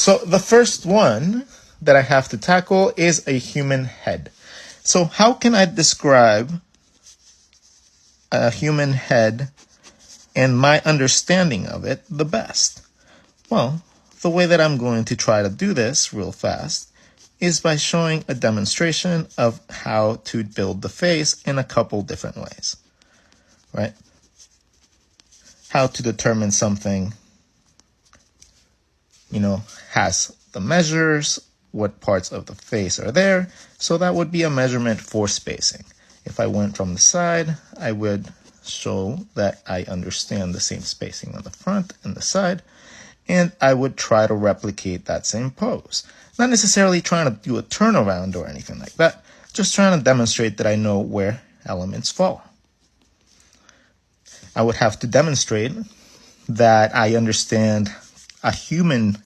So the first one that I have to tackle is a human head. So how can I describe a human head and my understanding of it the best? Well, the way that I'm going to try to do this real fast is by showing a demonstration of how to build the face in a couple different ways, right? How to determine something, has the measures, what parts of the face are there. So that would be a measurement for spacing. If I went from the side, I would show that I understand the same spacing on the front and the side, and I would try to replicate that same pose. Not necessarily trying to do a turnaround or anything like that, just trying to demonstrate that I know where elements fall. I would have to demonstrate that I understand a human